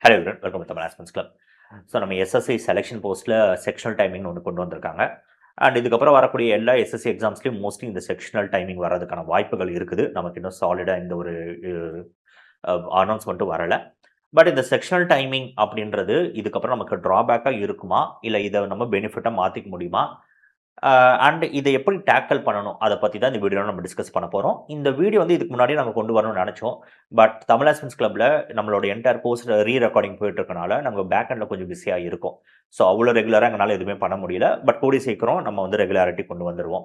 Hello everyone, welcome to Tamil ஆஸ்பென்ஸ் club. So நம்ம SSC selection போஸ்ட்டில் செக்ஷனல் டைமிங்னு ஒன்று கொண்டு வந்திருக்காங்க. அண்ட் இதுக்கப்புறம் வரக்கூடிய எல்லா எஸ்எஸ்சி எக்ஸாம்ஸ்லையும் மோஸ்ட்லி இந்த செக்ஷனல் டைமிங் வர்றதுக்கான வாய்ப்புகள் இருக்குது. நமக்கு இன்னும் சாலிடாக இந்த ஒரு அனௌன்ஸ்மெண்ட்டும் வரலை. பட் இந்த செக்ஷனல் டைமிங் அப்படின்றது இதுக்கப்புறம் நமக்கு ட்ராபேக்காக இருக்குமா, இல்லை இதை நம்ம பெனிஃபிட்டாக மாற்றிக்க முடியுமா, அண்ட் இதை எப்படி டேக்கிள் பண்ணணும், அதை பற்றி தான் இந்த வீடியோவில் நம்ம டிஸ்கஸ் பண்ண போகிறோம். இந்த வீடியோ வந்து இதுக்கு முன்னாடியே நம்ம கொண்டு வரணும்னு நினச்சோம். பட் தமிழ் ஆஸ்பென்ஸ் கிளப்பில் நம்மளோட என்டையர் கோர்ஸ் ரெக்கார்டிங் போயிட்டு இருக்கனால நம்ம பேக் எண்டில் கொஞ்சம் பிஸியாக இருக்கும். ஸோ அவ்வளோ ரெகுலராக எங்களால் எதுவுமே பண்ண முடியல. பட் கூடி சீக்கிரம் நம்ம வந்து ரெகுலாரிட்டி கொண்டு வந்துடுவோம்.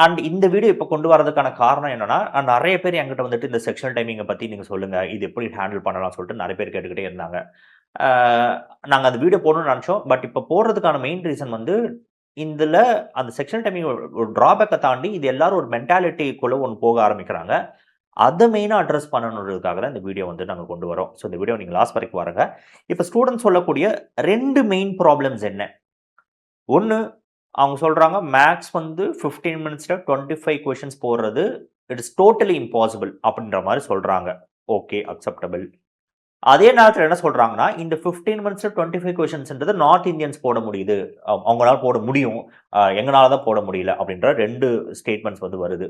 அண்ட் இந்த வீடியோ இப்போ கொண்டு வரதுக்கான காரணம் என்னன்னா, நிறைய பேர் என்கிட்ட வந்துட்டு இந்த செக்ஷனல் டைமிங்கை பற்றி நீங்கள் சொல்லுங்கள், இது எப்படி ஹேண்டில் பண்ணலாம்னு சொல்லிட்டு நிறைய பேர் கேட்டுக்கிட்டே இருந்தாங்க. நாங்கள் அந்த வீடியோ போடணும்னு நினச்சோம். பட் இப்போ போடுறதுக்கான மெயின் ரீசன் வந்து இதில் அந்த செக்ஷனல் டைமிங் ஒரு ட்ராபேக்கை தாண்டி இது எல்லாரும் ஒரு மென்டாலிட்டிக்குள்ளே ஒன்று போக ஆரம்பிக்கிறாங்க. அதை மெயினாக அட்ரஸ் பண்ணணுன்றதுக்காக தான் இந்த வீடியோ வந்து நாங்கள் கொண்டு வரோம். ஸோ இந்த வீடியோ நீங்கள் லாஸ்ட் வரைக்கும் பாருங்க. இப்போ ஸ்டூடெண்ட்ஸ் சொல்லக்கூடிய 2 மெயின் ப்ராப்ளம்ஸ் என்ன? ஒன்று, அவங்க சொல்கிறாங்க மேக்ஸ் வந்து 15 மினிட்ஸில் 25 கொஷின்ஸ் போடுறது இட் இஸ் டோட்டலி இம்பாசிபிள் அப்படின்ற மாதிரி சொல்கிறாங்க. Okay, acceptable. அதே நேரத்தில் என்ன சொல்கிறாங்கன்னா, இந்த 15 மினிட்ஸில் 25 கொஷின்ஸ்ன்றது நார்த் இந்தியன்ஸ் போட முடியுது, அவங்களால போட முடியும், எங்களால் தான் போட முடியல அப்படின்ற 2 ஸ்டேட்மெண்ட்ஸ் வந்து வருது.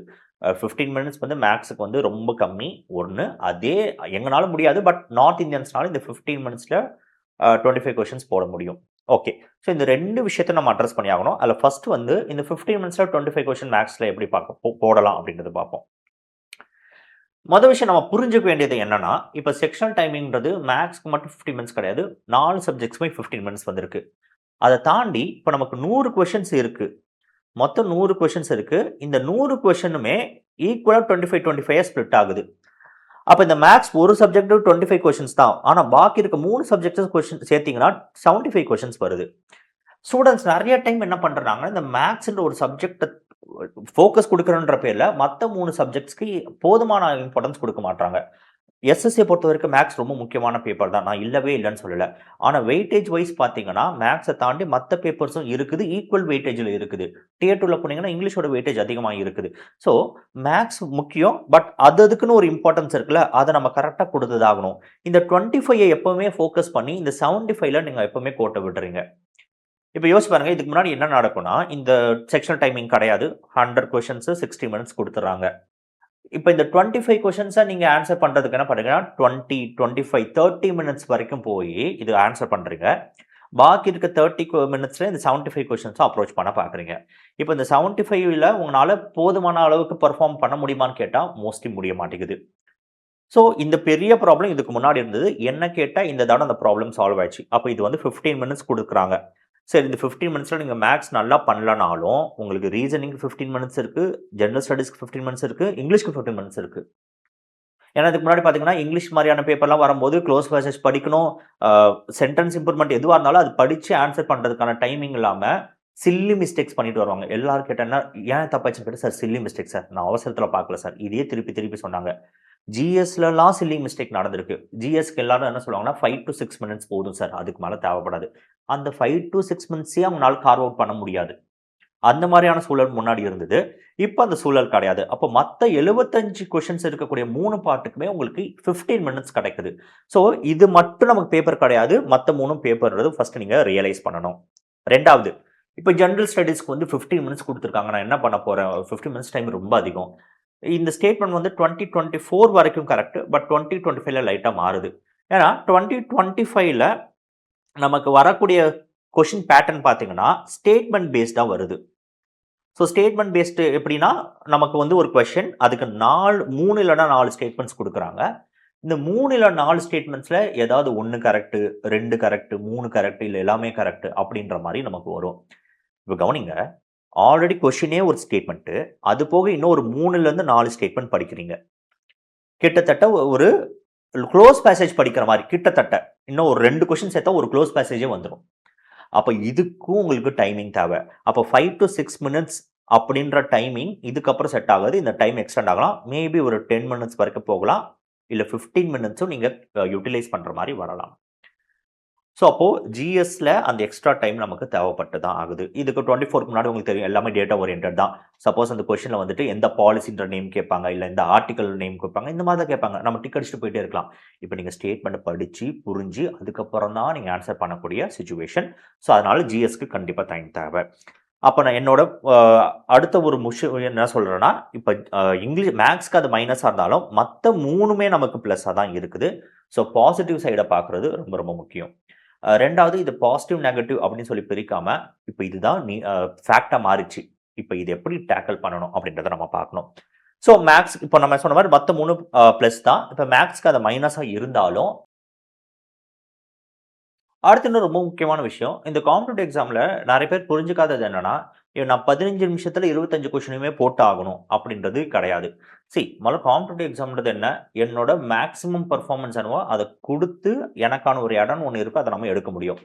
15 மினிட்ஸ் வந்து மேக்ஸுக்கு வந்து ரொம்ப கம்மி. ஒன்று, அதே எங்களால் முடியாது, பட் நார்த் இந்தியன்ஸ்னால இந்த 15 மினிட்ஸில் 25 கொஷின்ஸ் போட முடியும். ஓகே, ஸோ இந்த 2 விஷயத்தை நம்ம அட்ரஸ் பண்ணி ஆகணும். அதில் ஃபர்ஸ்ட் வந்து இந்த 15 மினிட்ஸில் 25 கொஷின் மேக்ஸில் எப்படி போடலாம் அப்படின்றது பார்ப்போம். மொதல் விஷயம் நம்ம புரிஞ்சுக்க வேண்டியது என்னன்னா, இப்போ செக்ஷனல் டைமிங்கிறது மேக்ஸ்க்கு மட்டும் 15 மினிட்ஸ் கிடையாது. 4 சப்ஜெக்ட்ஸ்மே 15 மினிட்ஸ் வந்திருக்கு. அதை தாண்டி இப்போ நமக்கு 100 கொஷின்ஸ் இருக்கு. மொத்தம் 100 கொஷின்ஸ் இருக்கு. இந்த 100 கொஷினுமே ஈக்குவலாக 25 ஸ்பிளிட் ஆகுது. அப்போ இந்த மேக்ஸ் ஒரு சப்ஜெக்ட் 25 கொஷின்ஸ் தான். ஆனால் பாக்கி இருக்க 3 சப்ஜெக்ட்ஸ் கொஷின் சேர்த்தீங்கன்னா 75 கொஷின்ஸ் வருது. ஸ்டூடெண்ட்ஸ் நிறைய டைம் என்ன பண்ணுறாங்க, இந்த மேக்ஸ்ன்ற ஒரு சப்ஜெக்டை ஃபோக்கஸ் கொடுக்குறன்ற பேரில் மற்ற 3 சப்ஜெக்ட்ஸ்க்கு போதுமான இம்பார்ட்டன்ஸ் கொடுக்க மாட்டாங்க. எஸ்எஸ்சியை பொறுத்த வரைக்கும் மேக்ஸ் ரொம்ப முக்கியமான பேப்பர் தான், நான் இல்லவே இல்லைன்னு சொல்லலை. ஆனால் வெயிட்டேஜ் வைஸ் பார்த்தீங்கன்னா மேக்ஸை தாண்டி மற்ற பேப்பர்ஸும் இருக்குது, ஈக்குவல் வெயிட்டேஜில் இருக்குது. டியர் 2ல போனீங்கன்னா இங்கிலீஷோட வெயிட்டேஜ் அதிகமாக இருக்குது. ஸோ மேக்ஸ் முக்கியம், பட் அதுக்குன்னு ஒரு இம்பார்ட்டன்ஸ் இருக்குல்ல, அதை நம்ம கரெக்டாக கொடுத்ததாகணும். இந்த 25 எப்போவுமே ஃபோக்கஸ் பண்ணி இந்த 75ல நீங்கள் எப்போவுமே கோட்டை விடுறீங்க. இப்போ யோசிச்சு பாருங்க, இதுக்கு முன்னாடி என்ன நடக்கும்னா, இந்த செக்ஷனல் டைமிங் கிடையாது. 100 கொஷின்ஸ் 60 மினிட்ஸ் கொடுத்துட்றாங்க. இப்போ இந்த 25 கொஷின்ஸை நீங்கள் ஆன்சர் பண்ணுறதுக்கு என்ன பண்ணுறீங்கன்னா 20, 25, 30 மினிட்ஸ் வரைக்கும் போய் இது ஆன்சர் பண்ணுறீங்க. பாக்கி இருக்க 30 மினிட்ஸில் இந்த 75 கொஷின்ஸை அப்ரோச் பண்ண பார்க்குறீங்க. இப்போ இந்த 75ல் உங்களால் போதுமான அளவுக்கு பெர்ஃபார்ம் பண்ண முடியுமான்னு கேட்டால் மோஸ்ட்லி முடிய மாட்டேங்குது. ஸோ இந்த பெரிய ப்ராப்ளம் இதுக்கு முன்னாடி இருந்தது. என்ன கேட்டால் இந்த தடவை அந்த ப்ராப்ளம் சால்வ் ஆயிடுச்சு. அப்போ இது வந்து 15 மினிட்ஸ் கொடுக்குறாங்க. சரி, இந்த 15 மினிட்ஸில் நீங்கள் மேக்ஸ் நல்லா பண்ணலனாலும் உங்களுக்கு ரீசனிங்க்கு 15 மினிட்ஸ் இருக்குது, ஜென்ரல் ஸ்டடீஸ்க்கு 15 மினிட்ஸ் இருக்குது, இங்கிலீஷ்க்கு 15 மினிட்ஸ் இருக்குது. ஏன்னா இதுக்கு முன்னாடி பார்த்தீங்கன்னா இங்கிலீஷ் மாதிரியான பேப்பர்லாம் வரும்போது க்ளோஸ் பேசேஜ் படிக்கணும், சென்டென்ஸ் இம்ப்ரூவ்மெண்ட் எதுவாக இருந்தாலும் அது படித்து ஆன்சர் பண்ணுறதுக்கான டைமிங் இல்லாமல் சில்லி மிஸ்டேக்ஸ் பண்ணிட்டு வருவாங்க. எல்லாரும் கேட்டேன்னா ஏன் தப்பாச்சுன்னு கேட்டு, சார் சில்லி மிஸ்டேக் சார், நான் அவசரத்தில் பார்க்கல சார், இதையே திருப்பி திருப்பி சொன்னாங்க. ஜிஎஸ்லாம் சில்லி மிஸ்டேக் நடந்திருக்கு. ஜிஎஸ்க்கு எல்லாரும் என்ன சொல்லுவாங்கன்னா 5 to 6 மினிட்ஸ் போதும் சார், அதுக்கு மேலே தேவைப்படாது. அந்த 5 to 6 மினிட்ஸே அவங்களால கார்வ் அவுட் பண்ண முடியாது. அந்த மாதிரியான சூழல் முன்னாடி இருந்தது. இப்போ அந்த சூழல் கிடையாது. அப்போ மற்ற 75 கொஷின்ஸ் இருக்கக்கூடிய 3 பார்ட்டுக்குமே உங்களுக்கு 15 மினிட்ஸ் கிடைக்குது. ஸோ இது மட்டும் நமக்கு பேப்பர் கிடையாது, மற்ற 3 பேப்பர்ன்றது ஃபர்ஸ்ட் நீங்கள் ரியலைஸ் பண்ணணும். ரெண்டாவது, இப்போ ஜென்ரல் ஸ்டடீஸ்க்கு வந்து 15 மினிட்ஸ் கொடுத்துருக்காங்க, நான் என்ன பண்ண போகிறேன், 15 மினிட்ஸ் டைம் ரொம்ப அதிகம். இந்த ஸ்டேட்மெண்ட் வந்து 2024 வரைக்கும் கரெக்ட், பட் 2025ல லைட்டாக மாறுது. ஏன்னா 2025ல நமக்கு வரக்கூடிய கொஷின் பேட்டர்ன் பார்த்தீங்கன்னா ஸ்டேட்மெண்ட் பேஸ்டாக வருது. ஸோ ஸ்டேட்மெண்ட் பேஸ்டு எப்படின்னா, நமக்கு வந்து ஒரு கொஷின், அதுக்கு 3 இல்லைனா 4 ஸ்டேட்மெண்ட்ஸ் கொடுக்குறாங்க. இந்த 3 இல்லை 4 ஸ்டேட்மெண்ட்ஸில் ஏதாவது 1 கரெக்டு, 2 கரெக்டு, 3 கரெக்டு, இல்லை எல்லாமே கரெக்டு அப்படின்ற மாதிரி நமக்கு வரும். இப்போ கவனிங்க, ஆல்ரெடி கொஷினே ஒரு ஸ்டேட்மெண்ட்டு, அது போக இன்னும் ஒரு 3லேருந்து 4 ஸ்டேட்மெண்ட் படிக்கிறீங்க. கிட்டத்தட்ட ஒரு க்ளோஸ் பேசேஜ் படிக்கிற மாதிரி, கிட்டத்தட்ட இன்னும் ஒரு 2 கொஷின் சேர்த்தா ஒரு க்ளோஸ் பேசேஜே வந்துடும். அப்போ இதுக்கும் உங்களுக்கு டைமிங் தேவை. அப்போ 5 to 6 மினிட்ஸ் அப்படின்ற டைமிங் இதுக்கப்புறம் செட் ஆகாது. இந்த டைம் எக்ஸ்டெண்ட் ஆகலாம். மேபி ஒரு 10 மினிட்ஸ் வரைக்கும் போகலாம், இல்லை 15 மினிட்ஸும் நீங்கள் யூட்டிலைஸ் பண்ணுற மாதிரி வரலாம். ஸோ அப்போது ஜிஎஸ்ல அந்த எக்ஸ்ட்ரா டைம் நமக்கு தேவைப்பட்டு தான் ஆகுது. இதுக்கு 24க்கு முன்னாடி உங்களுக்கு தெரியும் எல்லாமே டேட்டா ஓரியன்டட் தான். சப்போஸ் அந்த கொஸ்டினில் வந்துட்டு எந்த பாலிசின்ற நேம் கேட்பாங்க, இல்லை எந்த ஆர்டிக்கல் நேம் கேட்பாங்க, இந்த மாதிரி தான் கேட்பாங்க. நம்ம டிக் அடிச்சுட்டு போயிட்டே இருக்கலாம். இப்போ நீங்கள் ஸ்டேட்மெண்ட் படித்து புரிஞ்சு அதுக்கப்புறம் தான் நீங்கள் ஆன்சர் பண்ணக்கூடிய சிச்சுவேஷன். ஸோ அதனால ஜிஎஸ்க்கு கண்டிப்பாக டைம் தேவை. அப்போ நான் என்னோட அடுத்த ஒரு என்ன சொல்கிறேன்னா, இப்போ இங்கிலீஷ் மேக்ஸ்க்கு அது மைனஸாக இருந்தாலும் மற்ற 3மே நமக்கு ப்ளஸ்ஸாக தான் இருக்குது. ஸோ பாசிட்டிவ் சைடை பார்க்குறது ரொம்ப ரொம்ப முக்கியம். ரெண்டாவது இது பாசிட்டிவ் நெகட்டிவ் அப்படின்னு சொல்லி பிரிக்காம, இப்போ இதுதான் ஃபேக்டாக மாறிச்சு. இப்போ இது எப்படி டேக்கிள் பண்ணணும் அப்படின்றத நம்ம பார்க்கணும். ஸோ மேக்ஸ் இப்போ நம்ம சொன்ன மாதிரி மற்ற 3 ப்ளஸ் தான். இப்போ மேக்ஸ்க்கு அது மைனஸாக இருந்தாலும் அடுத்து இன்னும் ரொம்ப முக்கியமான விஷயம், இந்த காம்படிட்டிவ் எக்ஸாமில் நிறைய பேர் புரிஞ்சுக்காதது என்னன்னா, நான் 15 நிமிஷத்தில் 25 கொஷினுமே போட்டு ஆகணும் அப்படின்றது கிடையாது. முதல்ல காம்படிட்டிவ் எக்ஸாம்ன்றது என்ன, என்னோட மேக்ஸிமம் பர்ஃபார்மன்ஸ் என்னவோ அதை கொடுத்து எனக்கான ஒரு இடம் ஒன்று இருக்கும், அதை நம்ம எடுக்க முடியும்.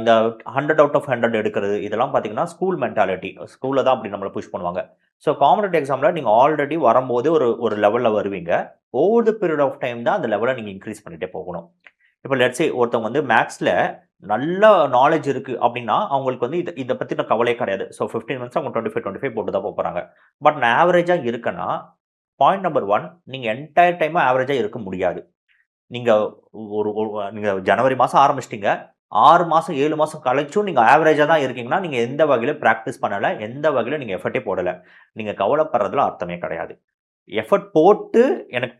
இந்த 100 அவுட் ஆஃப் 100 எடுக்கிறது இதெல்லாம் பார்த்தீங்கன்னா ஸ்கூல் மென்டாலிட்டி. ஸ்கூலில் தான் அப்படி நம்மளை புஷ் பண்ணுவாங்க. ஸோ காம்படிட்டிவ் எக்ஸாமில் நீங்கள் ஆல்ரெடி வரும்போது ஒரு லெவலில் வருவீங்க. Over the period of time தான் அந்த லெவலை நீங்கள் இன்க்ரீஸ் பண்ணிகிட்டே போகணும். இப்போ லெட்ஸே ஒருத்தவங்க வந்து மேக்ஸில் நல்ல நாலேஜ் இருக்குது அப்படின்னா அவங்களுக்கு வந்து இதை பற்றின கவலையே கிடையாது. ஸோ 15 மினிட்ஸ் அவங்க 25 போட்டு தான் போகிறாங்க. பட் நான் ஆவரேஜாக இருக்கேன்னா, பாயிண்ட் நம்பர் 1, நீங்கள் என்டையர் டைமாக ஆவரேஜாக இருக்க முடியாது. நீங்கள் நீங்கள் ஜனவரி மாதம் ஆரம்பிச்சிட்டிங்க, 6 மாதம் 7 மாதம் கழிச்சும் நீங்கள் ஆவரேஜாக தான் இருக்கீங்கன்னா, நீங்கள் எந்த வகையில் ப்ராக்டிஸ் பண்ணலை, எந்த வகையில் நீங்கள் எஃபர்ட்டே போடலை. நீங்கள் கவலைப்படுறதுல அர்த்தமே கிடையாது. எஃபர்ட் போட்டு எனக்கு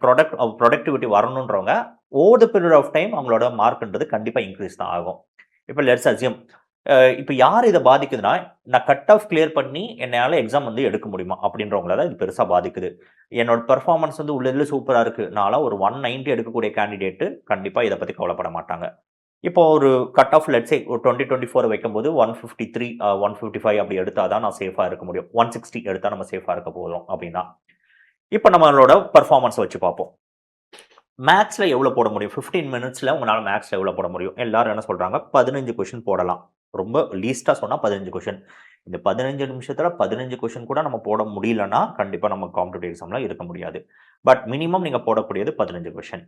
ப்ரொடக்டிவிட்டி வரணுன்றவங்க over the period of time அவங்களோட மார்க்ன்றது கண்டிப்பாக இன்க்ரீஸ் தான் ஆகும். இப்போ லெட்ஸ் அஸ்யூம் இப்போ யார் இதை பாதிக்குதுன்னா, நான் கட் ஆஃப் கிளியர் பண்ணி என்னால் எக்ஸாம் வந்து எடுக்க முடியுமா அப்படின்றவங்கள தான் இது பெருசாக பாதிக்குது. என்னோட பெர்ஃபார்மன்ஸ் வந்து உள்ளதில் சூப்பராக இருக்குது, நான்லாம் ஒரு 190 எடுக்கக்கூடிய கேண்டிடேட்டு கண்டிப்பாக இதை பற்றி கவலைப்பட மாட்டாங்க. இப்போ ஒரு கட் ஆஃப் லெட்ஸே ஒரு 2024 வைக்கும்போது 153 155 அப்படி எடுத்தால் தான் நான் சேஃபாக இருக்க முடியும். 160 எடுத்தால் நம்ம சேஃபாக இருக்க போகிறோம் அப்படின்னா, இப்போ நம்மளோட பர்ஃபார்மன்ஸை வச்சு பார்ப்போம். மேக்ஸில் எவ்வளோ போட முடியும்? 15 மினிட்ஸில் உங்களால் மேக்ஸில் எவ்வளோ போட முடியும்? எல்லாரும் என்ன சொல்கிறாங்க, 15 கொஷின் போடலாம். ரொம்ப லீஸ்ட்டாக சொன்னால் 15 கொஷின். இந்த 15 நிமிஷத்தில் 15 கொஷின் கூட நம்ம போட முடியலன்னா கண்டிப்பாக நம்ம காம்படிட்டிவ் எக்ஸாமில் இருக்க முடியாது. பட் மினிமம் நீங்கள் போடக்கூடியது 15 கொஷின்.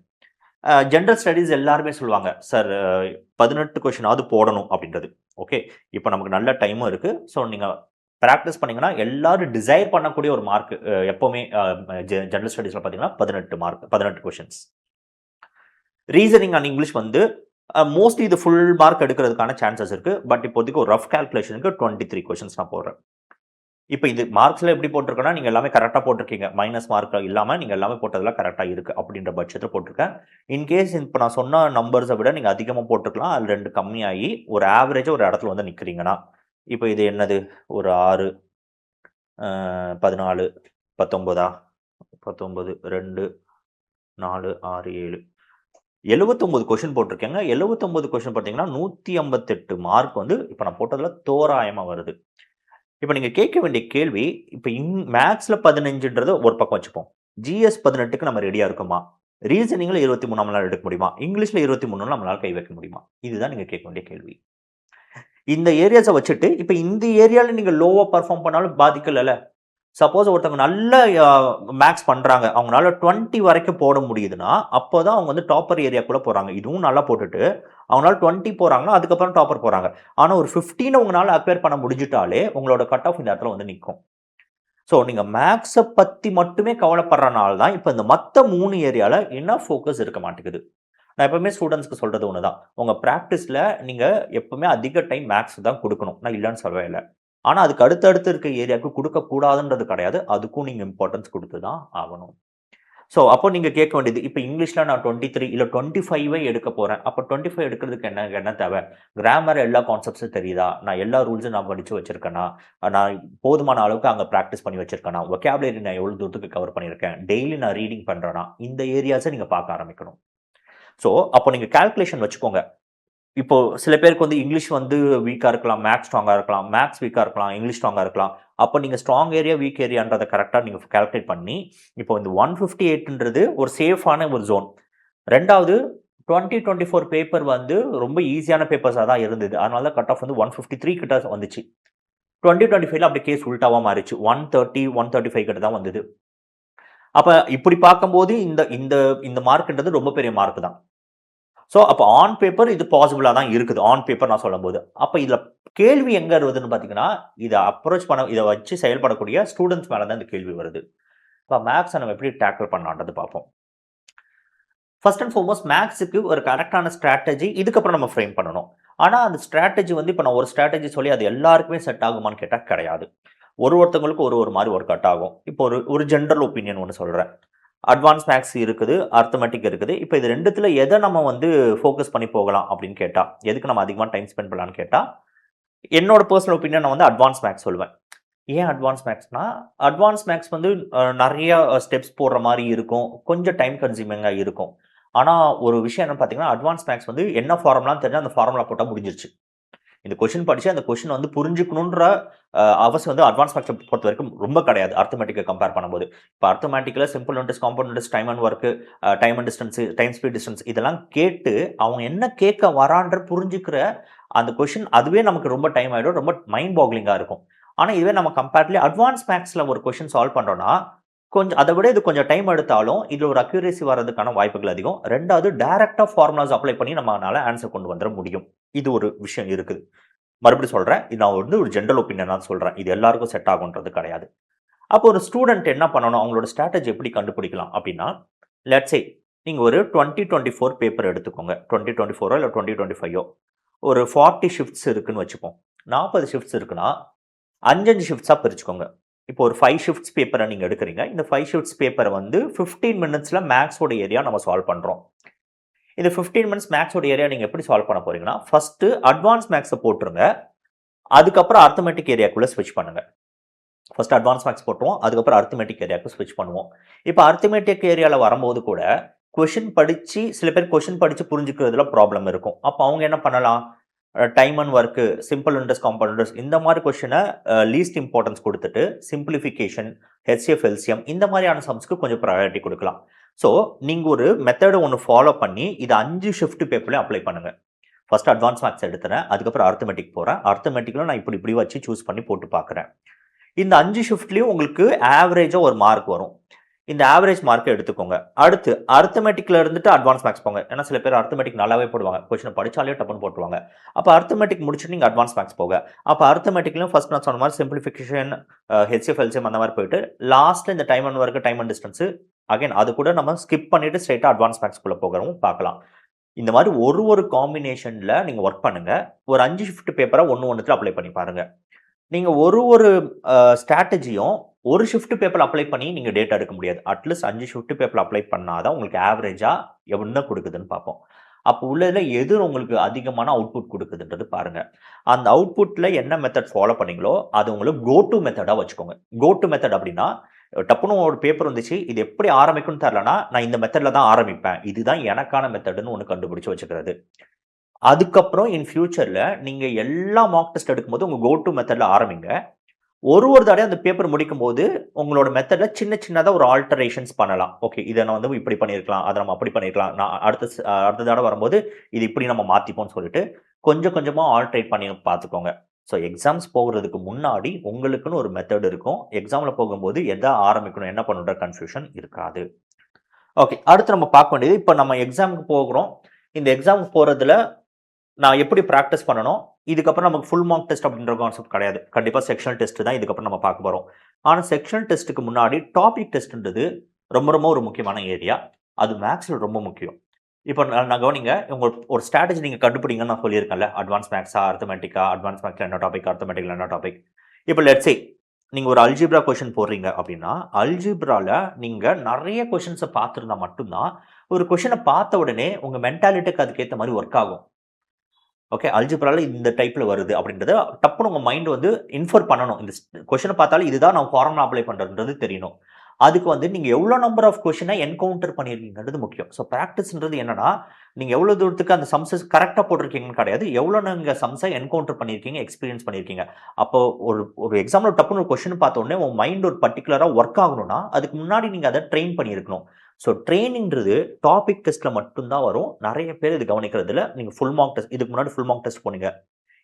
ஜென்ரல் ஸ்டடீஸ் எல்லாருமே சொல்லுவாங்க, சார் 18 கொஷினாவது போடணும் அப்படின்றது. ஓகே, இப்போ நமக்கு நல்ல டைமும் இருக்குது. ஸோ நீங்கள் ப்ராக்டிஸ் பண்ணிங்கன்னா எல்லாரும் டிசைர் பண்ணக்கூடிய ஒரு மார்க் எப்போவுமே ஜென்ரல் ஸ்டடீஸில் பார்த்தீங்கன்னா 18 mark, 18 questions. Reasoning and English வந்து மோஸ்ட்லி இது ஃபுல் மார்க் எடுக்கிறதுக்கான சான்சஸ் இருக்குது. பட் இப்போதைக்கு ஒரு ரஃப் கால்குலேஷனுக்கு 23 கொஷின்ஸ் நான் போடுறேன். இப்போ இது மார்க்ஸில் எப்படி போட்டிருக்கேன்னா, நீங்கள் எல்லாமே கரெக்டாக போட்டிருக்கீங்க, மைனஸ் மார்க் இல்லாமல் நீங்கள் எல்லாமே போட்டதெல்லாம் கரெக்டாக இருக்குது அப்படின்ற பட்சத்தில் போட்டிருக்கேன். இன்கேஸ் இப்போ நான் சொன்ன நம்பர்ஸை விட நீங்கள் அதிகமாக போட்டிருக்கலாம், அது 2 கம்மியாகி ஒரு ஆவரேஜாக ஒரு இடத்துல வந்து நிற்கிறீங்கன்னா, இப்போ இது என்னது, ஒரு 6 14 19 19 2 4 6 7 79 கொஷின் போட்டிருக்கேங்க. 79 கொஷின் பார்த்தீங்கன்னா 158 மார்க் வந்து இப்போ நான் போட்டதில் தோராயமாக வருது. இப்போ நீங்கள் கேட்க வேண்டிய கேள்வி, இப்போ மேக்ஸில் 15ன்றது ஒரு பக்கம் வச்சுப்போம், ஜிஎஸ் 18க்கு நம்ம ரெடியாக இருக்கோமா, ரீசனிங்கில் 23 நம்மளால் எடுக்க முடியுமா, இங்கிலீஷில் 23 நம்மளால் கை வைக்க முடியுமா, இதுதான் நீங்கள் கேட்க வேண்டிய கேள்வி. இந்த ஏரியாஸை வச்சுட்டு இப்போ இந்த ஏரியாவில் நீங்கள் லோவாக பர்ஃபார்ம் பண்ணாலும் பாதிக்கல. சப்போஸ் ஒருத்தவங்க நல்ல மேக்ஸ் பண்ணுறாங்க, அவங்களால 20 வரைக்கும் போட முடியுதுன்னா அப்போ தான் அவங்க வந்து டாப்பர் ஏரியாக்குள்ளே போகிறாங்க. இதுவும் நல்லா போட்டுட்டு அவங்களால 20 போகிறாங்கன்னா அதுக்கப்புறம் டாப்பர் போகிறாங்க. ஆனால் ஒரு 15 உங்களால் அக்வயர் பண்ண முடிஞ்சிட்டாலே உங்களோட கட் ஆஃப் இந்த இடத்துல வந்து நிற்கும். ஸோ நீங்கள் மேக்ஸை பற்றி மட்டுமே கவலைப்படுறனால தான் இப்போ இந்த மற்ற 3 ஏரியாவில் என்ன ஃபோக்கஸ் இருக்க மாட்டேங்குது. நான் எப்பவுமே ஸ்டூடெண்ட்ஸ்க்கு சொல்கிறது ஒன்று தான், உங்கள் ப்ராக்டிஸில் நீங்கள் எப்பவுமே அதிக டைம் மேக்ஸ் தான் கொடுக்கணும், நான் இல்லைன்னு சொல்லவே இல்லை. ஆனால் அதுக்கு அடுத்தடுத்து இருக்க ஏரியாவுக்கு கொடுக்கக்கூடாதுன்றது கிடையாது, அதுக்கும் நீங்கள் இம்பார்ட்டன்ஸ் கொடுத்து தான் ஆகணும். ஸோ அப்போ நீங்கள் கேட்க வேண்டியது, இப்போ இங்கிலீஷில் நான் 23 இல்லை 25 எடுக்க போகிறேன், அப்போ 25 எடுக்கிறதுக்கு என்ன தேவை, கிராமர் எல்லா கான்செப்ட்ஸும் தெரியுதா, நான் எல்லா ரூல்ஸும் நான் படித்து வச்சுருக்கேன்னா, நான் போதுமான அளவுக்கு அங்கே ப்ராக்டிஸ் பண்ணி வச்சுருக்கேன்னா, ஒகேபுலரி நான் எவ்வளோ தூரத்துக்கு கவர் பண்ணியிருக்கேன், டெய்லி நான் ரீடிங் பண்ணுறேன்னா, இந்த ஏரியாஸை நீங்கள் பார்க்க ஆரம்பிக்கணும். ஸோ அப்போ நீங்கள் கால்குலேஷன் வச்சுக்கோங்க. இப்போ சில பேருக்கு வந்து இங்கிலீஷ் வந்து வீக்காக இருக்கலாம், மேக்ஸ் ஸ்ட்ராங்காக இருக்கலாம், மேக்ஸ் வீக்காக இருக்கலாம், இங்கிலீஷ் ஸ்ட்ராங்காக இருக்கலாம். அப்போ நீங்கள் ஸ்ட்ராங் ஏரியா வீக் ஏரியான்றதை கரெக்டாக நீங்கள் கால்குலேட் பண்ணி, இப்போ இந்த 158ன்றது ஒரு சேஃபான ஒரு ஜோன். ரெண்டாவது 2024 பேப்பர் வந்து ரொம்ப ஈஸியான பேப்பர்ஸாக தான் இருந்தது, அதனால தான் கட் ஆஃப் வந்து 153 கிட்ட வந்துச்சு. 2025ல அப்படி கேஸ் உல்ட்டாவாக மாறிச்சு, 130 135 கிட்ட தான் வந்தது. அப்போ இப்படி பார்க்கும்போது இந்த இந்த இந்த மார்க்ன்றது ரொம்ப பெரிய மார்க் தான். ஸோ அப்போ ஆன் பேப்பர் இது பாசிபிளாக தான் இருக்குது. ஆன் பேப்பர் நான் சொல்லும்போது. அப்போ இதில் கேள்வி எங்கே வருதுன்னு பார்த்தீங்கன்னா, இதை அப்ரோச் பண்ண இதை வச்சு செயல்படக்கூடிய ஸ்டூடெண்ட்ஸ் மேலே தான் இந்த கேள்வி வருது. இப்போ மேக்ஸை நம்ம எப்படி டேக்கிள் பண்ணலான்றது பார்ப்போம். ஃபர்ஸ்ட் அண்ட் ஃபார்மோஸ்ட் மேக்ஸுக்கு ஒரு கரெக்டான ஸ்ட்ராட்டஜி இதுக்கப்புறம் நம்ம ஃப்ரேம் பண்ணணும். ஆனால் அந்த ஸ்ட்ராட்டஜி வந்து இப்போ நான் ஒரு ஸ்ட்ராட்டஜி சொல்லி அது எல்லாருக்குமே செட் ஆகுமான்னு கேட்டால் கிடையாது. ஒருத்தவங்களுக்கு ஒரு மாதிரி ஒர்க் அவுட் ஆகும். இப்போ ஒரு ஜென்ரல் ஒப்பீனியன் ஒன்று சொல்கிறேன். அட்வான்ஸ் மேக்ஸ் இருக்குது, அர்த்தமெட்டிக் இருக்குது. இப்போ இது ரெண்டுத்துல எதை நம்ம வந்து ஃபோக்கஸ் பண்ணி போகலாம் அப்படின்னு கேட்டால், எதுக்கு நம்ம அதிகமாக டைம் ஸ்பெண்ட் பண்ணலான்னு கேட்டால், என்னோட பர்சனல் ஒப்பீனியன் நான் வந்து அட்வான்ஸ் மேக்ஸ் சொல்லுவேன். ஏன் அட்வான்ஸ் மேக்ஸ்னா, அட்வான்ஸ் மேக்ஸ் வந்து நிறைய ஸ்டெப்ஸ் போடுற மாதிரி இருக்கும். கொஞ்சம் டைம் கன்சியூமிங்காக இருக்கும். ஆனால் ஒரு விஷயம் என்னன்னு பார்த்தீங்கன்னா, அட்வான்ஸ் மேக்ஸ் வந்து என்ன ஃபார்முலான்னு தெரிஞ்சால் அந்த ஃபார்முலா போட்டால் முடிஞ்சிருச்சு. இந்த கொஷின் படித்து அந்த கொஷின் வந்து புரிஞ்சுக்கணுன்ற அவசியம் வந்து அட்வான்ஸ் மேக்ஸை பொறுத்த வரைக்கும் ரொம்ப கிடையாது. அர்த்தமெட்டிக்கை கம்பேர் பண்ணும்போது. இப்போ அர்த்தமெட்டிக்கில் simple interest, compound interest, time and work, time and distance, time speed distance இதெல்லாம் கேட்டு அவங்க என்ன கேட்க வரான்ற புரிஞ்சுக்கிற அந்த கொஷின் அதுவே நமக்கு ரொம்ப டைம் ஆகிடும். ரொம்ப மைண்ட் பாக்லிங்காக இருக்கும். ஆனால் இதுவே நம்ம கம்பேர்ட்லி அட்வான்ஸ் மேக்ஸில் ஒரு கொஷின் சால்வ் பண்ணுறோன்னா கொஞ்சம் அதை விட இது கொஞ்சம் டைம் எடுத்தாலும் இதில் ஒரு அக்யூரேசி வர்றதுக்கான வாய்ப்புகள் அதிகம். ரெண்டாவது டைரக்டாக ஃபார்முலாஸ் அப்ளை பண்ணி நம்மளால ஆன்சர் கொண்டு வந்துட முடியும். இது ஒரு விஷயம் இருக்குது. மறுபடியும் சொல்கிறேன், இது நான் வந்து ஒரு ஜென்ரல் ஒப்பீனியனாக சொல்கிறேன். இது எல்லாருக்கும் செட் ஆகுன்றது கிடையாது. அப்போ ஒரு ஸ்டூடெண்ட் என்ன பண்ணணும், அவங்களோட ஸ்ட்ராட்டஜி எப்படி கண்டுபிடிக்கலாம் அப்படின்னா, லெட்ஸ் சே நீங்கள் ஒரு 2024 பேப்பர் எடுத்துக்கோங்க. 2024 இல்லை 2025 ஒரு 40 ஷிஃப்ட்ஸ் இருக்குன்னு வச்சுப்போம். 40 ஷிஃப்ட்ஸ் இருக்குன்னா 5 ஷிஃப்ட்ஸாக பிரிச்சுக்கோங்க. இப்போ ஒரு 5 ஷிஃப்ட்ஸ் பேப்பரை நீங்கள் எடுக்கிறீங்க. இந்த 5 ஷிஃப்ட்ஸ் பேப்பரை வந்து 15 மினிட்ஸில் மேக்ஸோட ஏரியா நம்ம சால்வ் பண்ணுறோம். இந்த 15 மினிட்ஸ் மேக்ஸோட ஏரியா நீங்கள் எப்படி சால்வ் பண்ண போறீங்கன்னா, ஃபர்ஸ்ட் அட்வான்ஸ் மேக்ஸை போட்டுருங்க. அதுக்கப்புறம் அர்த்தமெட்டிக் ஏரியாக்குள்ளே ஸ்விட்ச் பண்ணுங்க. ஃபர்ஸ்ட் அட்வான்ஸ் மேக்ஸ் போட்டுருவோம். அதுக்கப்புறம் அர்த்தமெட்டிக் ஏரியாவுக்கு ஸ்விட்ச் பண்ணுவோம். இப்போ அர்த்தமெட்டிக் ஏரியாவில் வரும்போது கூட கொஷின் படித்து சில பேர் கொஷின் படித்து புரிஞ்சுக்கிறதுல ப்ராப்ளம் இருக்கும். அப்போ அவங்க என்ன பண்ணலாம், time and work, simple interest, compound interest இந்த மாதிரி கொஷினை லீஸ்ட் இம்பார்ட்டன்ஸ் கொடுத்துட்டு சிம்பிளிஃபிகேஷன், ஹெச்சிஎஃப், எல்சிஎம் இந்த மாதிரியான சம்ஸ்க்கு கொஞ்சம் ப்ரையாரிட்டி கொடுக்கலாம். ஸோ நீங்கள் ஒரு மெத்தடை ஒன்று ஃபாலோ பண்ணி இதை 5 ஷிஃப்ட் பேப்பர்லையும் அப்ளை பண்ணுங்கள். ஃபர்ஸ்ட் அட்வான்ஸ் மேக்ஸ் எடுத்துறேன். அதுக்கப்புறம் அர்த்தமெட்டிக் போகிறேன். அர்த்தமெட்டிக்கில் நான் இப்படி வச்சு சூஸ் பண்ணி போட்டு பார்க்குறேன். இந்த 5 ஷிஃப்ட்லேயும் உங்களுக்கு ஆவரேஜாக ஒரு மார்க் வரும். இந்த ஆவரேஜ் மார்க்கை எடுத்துக்கோங்க. அடுத்து அர்த்தமெட்டிக்கில் இருந்துட்டு அட்வான்ஸ் மேக்ஸ் போங்க. ஏன்னா சில பேர் அர்த்தமெட்டிக் நல்லாவே போடுவாங்க. கொஸ்டினை படித்தாலே டப்புன்னு போட்டுருவாங்க. அப்போ அர்த்தமெட்டிக் முடிச்சுட்டு நீங்கள் அட்வான்ஸ் மேக்ஸ் போக. அப்போ அர்த்தமெட்டிக்லையும் ஃபர்ஸ்ட் நான் சொன்ன மாதிரி சிம்பிளிஃபிகேஷன், ஹெச்சிஎஃப், எல்சிஎம் அந்த மாதிரி போயிட்டு லாஸ்ட்டில் இந்த time and work, time and distance again அது கூட நம்ம ஸ்கிப் பண்ணிட்டு ஸ்ட்ரைட்டாக அட்வான்ஸ் மேக்ஸ்க்குள்ளே போகிறவும் பார்க்கலாம். இந்த மாதிரி ஒரு காம்பினேஷனில் நீங்கள் ஒர்க் பண்ணுங்கள். ஒரு 5 ஷிஃப்ட் பேப்பரை ஒன்றுத்தில் அப்ளை பண்ணி பாருங்கள். நீங்கள் ஒரு ஸ்ட்ராட்டஜியும் ஒரு ஷிஃப்ட் பேப்பர் அப்ளை பண்ணி நீங்கள் டேட்டா எடுக்க முடியாது. அட்லீஸ்ட் 5 ஷிஃப்ட் பேப்பர் அப்ளை பண்ணாதான் உங்களுக்கு ஆவரேஜாக என்ன கொடுக்குதுன்னு பார்ப்போம். அப்போ உள்ளதில் எது உங்களுக்கு அதிகமான அவுட்புட் கொடுக்குதுன்றது பாருங்கள். அந்த அவுட்புட்டில் என்ன மெத்தட் ஃபாலோ பண்ணீங்களோ அது உங்களுக்கு கோ டு மெத்தடாக வச்சுக்கோங்க. கோ டு மெத்தட் அப்படின்னா டப்புன்னு ஒரு பேப்பர் வந்துச்சு, இது எப்படி ஆரம்பிக்கும்னு தெரியலனா நான் இந்த மெத்தடில் தான் ஆரம்பிப்பேன், இதுதான் எனக்கான மெத்தடுன்னு ஒன்று கண்டுபிடிச்சு வச்சுக்கிறது. அதுக்கப்புறம் இன் ஃபியூச்சரில் நீங்கள் எல்லா மார்க் டெஸ்ட் எடுக்கும்போது உங்கள் கோ டு மெத்தடில் ஆரம்பிங்க. ஒரு தடவை அந்த பேப்பர் முடிக்கும் போது உங்களோட மெத்தடில் சின்னதாக ஒரு ஆல்டரேஷன்ஸ் பண்ணலாம். ஓகே, இதை நான் வந்து இப்படி பண்ணியிருக்கலாம், அதை நம்ம அப்படி பண்ணியிருக்கலாம், நான் அடுத்த தடவை வரும்போது இது இப்படி நம்ம மாற்றிப்போம்னு சொல்லிட்டு கொஞ்சம் கொஞ்சமாக ஆல்ட்ரேட் பண்ணி பார்த்துக்கோங்க. ஸோ எக்ஸாம்ஸ் போகிறதுக்கு முன்னாடி உங்களுக்குன்னு ஒரு மெத்தட் இருக்கும். எக்ஸாமில் போகும்போது எதை ஆரம்பிக்கணும், என்ன பண்ணுற கன்ஃபியூஷன் இருக்காது. ஓகே, அடுத்து நம்ம பார்க்க வேண்டியது, இப்போ நம்ம எக்ஸாமுக்கு போகிறோம். இந்த எக்ஸாமுக்கு போகிறதுல நான் எப்படி ப்ராக்டிஸ் பண்ணணும், இதுக்கப்புறம் நமக்கு ஃபுல் மார்க் டெஸ்ட் அப்படின்ற கான்செப்ட் கிடையாது. கண்டிப்பாக செக்ஷனல் டெஸ்ட் தான் இதுக்கப்புறம் நம்ம பார்க்க போகிறோம். ஆனால் செக்ஷனல் டெஸ்ட்டுக்கு முன்னாடி டாபிக் டெஸ்ட்ன்றது ரொம்ப ஒரு முக்கியமான ஏரியா. அது மேக்ஸில் ரொம்ப முக்கியம். இப்போ நான் கவனிங்க, ஒரு ஸ்ட்ராட்டஜி நீங்கள் கண்டுபிடிங்கன்னு நான் சொல்லியிருக்கேன்ல, அட்வான்ஸ் மேக்ஸா, அர்த்தமெட்டிக்கா, அட்வான்ஸ் மேக்ஸில் என்ன டாபிக், அர்த்தமெட்டிக்கில் என்ன டாபிக். இப்போ லெட்ஸ் சே நீங்கள் ஒரு அல்ஜிப்ரா கொஷின் போடுறீங்க அப்படின்னா, அல்ஜிப்ராவில் நீங்கள் நிறைய கொஷின்ஸை பார்த்துருந்தா மட்டும்தான் ஒரு கொஷினை பார்த்த உடனே உங்கள் மென்டாலிட்டிக்கு அதுக்கேற்ற மாதிரி ஒர்க் ஆகும். ஓகே, அல்ஜிப்ராவில் இந்த டைப்பில் வருது அப்படின்றத டப்புன்னு உங்கள் மைண்ட் வந்து இன்ஃபர் பண்ணணும். இந்த கொஷினை பார்த்தாலும் இதுதான் நான் ஃபார்முலா அப்ளை பண்ணுறதுன்றது தெரியணும். அதுக்கு வந்து நீங்கள் எவ்வளோ நம்பர் ஆஃப் கொஷினை என்கவுண்டர் பண்ணியிருக்கீங்கிறது முக்கியம். ஸோ ப்ராக்டிஸ்ன்றது என்னன்னா, நீங்கள் எவ்வளோ தூரத்துக்கு அந்த சம்ஸஸ் கரெக்டாக போட்டிருக்கீங்கன்னு கிடையாது, எவ்வளோ நீங்கள் சம்ஸை என்கவுண்டர் பண்ணியிருக்கீங்க, எக்ஸ்பீரியன்ஸ் பண்ணியிருக்கீங்க. அப்போ ஒரு எக்ஸாம்பிள் டப்புன்னு ஒரு கொஷின் பார்த்த உடனே உங்கள் மைண்ட் ஒரு பர்டிகுலராக ஒர்க் ஆகணும்னா அதுக்கு முன்னாடி நீங்கள் அதை ட்ரெயின் பண்ணியிருக்கணும். ஸோ ட்ரெயினிங்கிறது டாபிக் டெஸ்ட்டில் மட்டும்தான் வரும். நிறைய பேர் இது கவனிக்கிறதுல. நீங்கள் ஃபுல் மார்க் டெஸ்ட், இதுக்கு முன்னாடி ஃபுல் மார்க் டெஸ்ட் போனீங்க,